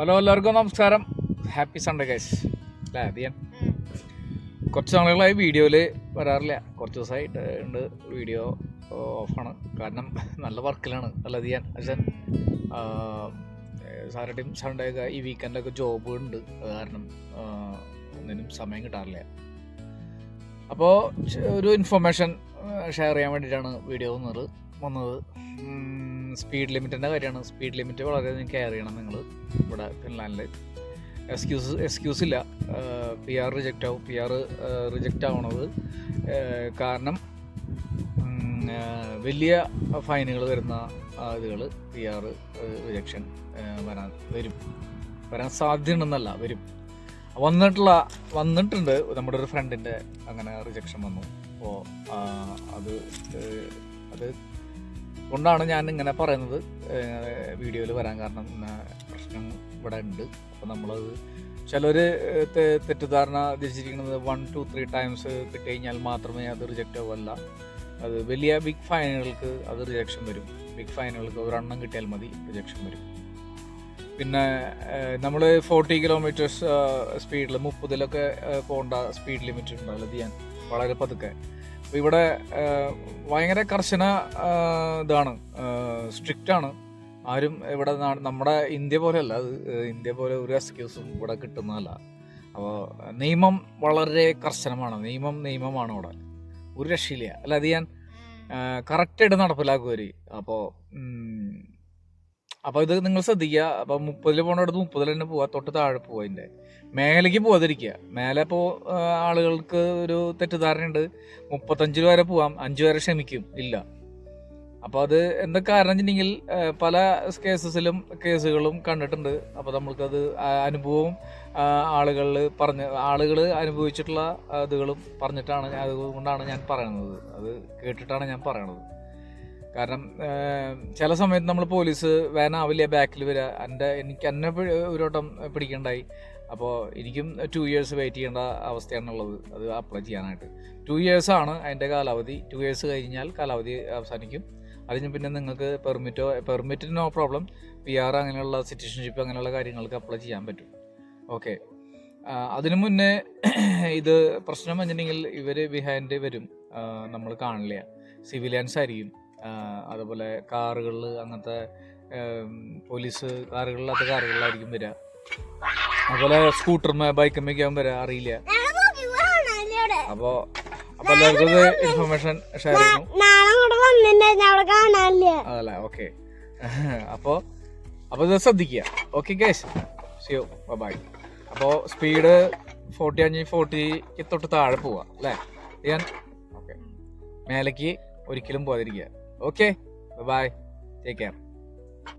Hello, എല്ലാവർക്കും നമസ്കാരം. Happy Sunday guys. അല്ലേ ദിയാൻ? കുറച്ച് നാളുകളായി വീഡിയോയിൽ വരാറില്ല. കുറച്ച് ദിവസമായിട്ട് ഉണ്ട് വീഡിയോ ഓഫാണ്. കാരണം നല്ല വർക്കിലാണ്. അല്ല ദിയാൻ അച്ഛൻ സാറ്റർഡേയും സൺഡേ ഒക്കെ ഈ വീക്കെൻഡൊക്കെ ജോബ് ഉണ്ട്. അത് കാരണം ഒന്നിനും സമയം കിട്ടാറില്ല. അപ്പോൾ ഒരു ഇൻഫർമേഷൻ ഷെയർ ചെയ്യാൻ വേണ്ടിയിട്ടാണ് വീഡിയോ വന്നത്. സ്പീഡ് ലിമിറ്റിൻ്റെ കാര്യമാണ്. സ്പീഡ് ലിമിറ്റ് വളരെയധികം കെയർ ചെയ്യണം നിങ്ങൾ ഇവിടെ ഫിൻലാൻഡിൽ. എക്സ്ക്യൂസ് ഇല്ല. PR റിജക്റ്റ് ആവും. PR റിജക്റ്റ് ആവണത് കാരണം വലിയ ഫൈനുകൾ വരുന്ന ഇതുകൾ PR റിജക്ഷൻ വരാൻ സാധ്യതയുണ്ടെന്നല്ല, വരും. വന്നിട്ടുണ്ട്. നമ്മുടെ ഒരു ഫ്രണ്ടിൻ്റെ അങ്ങനെ റിജക്ഷൻ വന്നു. അപ്പോൾ അത് കൊണ്ടാണ് ഞാൻ ഇങ്ങനെ പറയുന്നത്, വീഡിയോയിൽ വരാൻ കാരണം. പ്രശ്നം ഇവിടെ ഉണ്ട്. അപ്പോൾ നമ്മളത് ചിലർ തെറ്റിദ്ധാരണ ധരിച്ചിരിക്കുന്നത് 1, 2, 3 ടൈംസ് കിട്ടി കഴിഞ്ഞാൽ മാത്രമേ അത് റിജക്റ്റ് ആവുമല്ല. അത് വലിയ ബിഗ് ഫൈനുകൾക്ക് അത് റിജക്ഷൻ വരും. ബിഗ് ഫൈനുകൾക്ക് ഒരെണ്ണം കിട്ടിയാൽ മതി, റിജക്ഷൻ വരും. പിന്നെ നമ്മൾ 40 കിലോമീറ്റേഴ്സ് സ്പീഡിൽ 30-ലൊക്കെ പോകേണ്ട സ്പീഡ് ലിമിറ്റ് ഉണ്ടാവില്ല ചെയ്യാൻ, വളരെ പതുക്കെ. അപ്പോൾ ഇവിടെ ഭയങ്കര കർശന ഇതാണ്, സ്ട്രിക്റ്റാണ്. ആരും ഇവിടെ നമ്മുടെ ഇന്ത്യ പോലെയല്ല. അത് ഇന്ത്യ പോലെ ഒരു എക്സ്ക്യൂസും ഇവിടെ കിട്ടുന്നതല്ല. അപ്പോൾ നിയമം വളരെ കർശനമാണ്. നിയമമാണ് ഇവിടെ, ഒരു രക്ഷയില്ല. അല്ല അത് ഞാൻ കറക്റ്റായിട്ട് നടപ്പിലാക്കുവര്. അപ്പോൾ ഇത് നിങ്ങൾ ശ്രദ്ധിക്കുക. അപ്പോൾ 30-ൽ പോകേണ്ടടുത്ത് 30-ൽ തന്നെ പോവുക, തൊട്ട് താഴെ പോവുക. അതിൻ്റെ മേലേക്ക് പോകാതിരിക്കുക. മേലെ ആളുകൾക്ക് ഒരു തെറ്റിദ്ധാരണയുണ്ട്, 35 വരെ പോവാം, 5 വരെ ക്ഷമിക്കും. ഇല്ല. അപ്പോൾ അത് എന്താ കാരണം വെച്ചിട്ടുണ്ടെങ്കിൽ പല കേസുകളും കണ്ടിട്ടുണ്ട്. അപ്പോൾ നമ്മൾക്കത് അനുഭവവും ആളുകൾ അനുഭവിച്ചിട്ടുള്ള ഇതുകളും പറഞ്ഞിട്ടാണ്, അതുകൊണ്ടാണ് ഞാൻ പറയുന്നത്. അത് കേട്ടിട്ടാണ് ഞാൻ പറയണത്. കാരണം ചില സമയത്ത് നമ്മൾ പോലീസ് വാനാവില്ല, ബാക്കിൽ വരിക. എന്നെ ഒരു വട്ടം പിടിക്കണ്ടായി. അപ്പോൾ എനിക്കും 2 ഇയേഴ്സ് വെയിറ്റ് ചെയ്യേണ്ട അവസ്ഥയാണുള്ളത് അത് അപ്ലൈ ചെയ്യാനായിട്ട്. 2 ഇയേഴ്സാണ് അതിൻ്റെ കാലാവധി. 2 ഇയേഴ്സ് കഴിഞ്ഞാൽ കാലാവധി അവസാനിക്കും. അതിന് പിന്നെ നിങ്ങൾക്ക് പെർമിറ്റിന് നോ പ്രോബ്ലം. PR അങ്ങനെയുള്ള സിറ്റിസൺഷിപ്പ് അങ്ങനെയുള്ള കാര്യങ്ങൾക്ക് അപ്ലൈ ചെയ്യാൻ പറ്റും. ഓക്കെ. അതിനു മുന്നേ ഇത് പ്രശ്നം വെച്ചിട്ടുണ്ടെങ്കിൽ ഇവർ ബിഹൈൻഡ് വരും, നമ്മൾ കാണില്ല. സിവിലിയൻസ് ആയിരിക്കും. അതുപോലെ കാറുകളിൽ, അങ്ങനത്തെ പോലീസ് കാറുകളിലത്തെ കാറുകളിലായിരിക്കും വരിക. അതുപോലെ ബൈക്കുമൊക്കെ ആകുമ്പോൾ വരിക, അറിയില്ല. അപ്പോൾ എല്ലാവർക്കും ഇൻഫർമേഷൻ ഷെയർ ചെയ്യുന്നു. അതല്ലേ? ഓക്കെ. അപ്പോൾ ഇത് ശ്രദ്ധിക്കുക. Okay guys, see you, bye. അപ്പോൾ സ്പീഡ് 40 തൊട്ട് താഴെ പോവുക അല്ലേ ഞാൻ? ഓക്കെ. മേലേക്ക് ഒരിക്കലും പോകാതിരിക്കുക. Okay, bye, take care.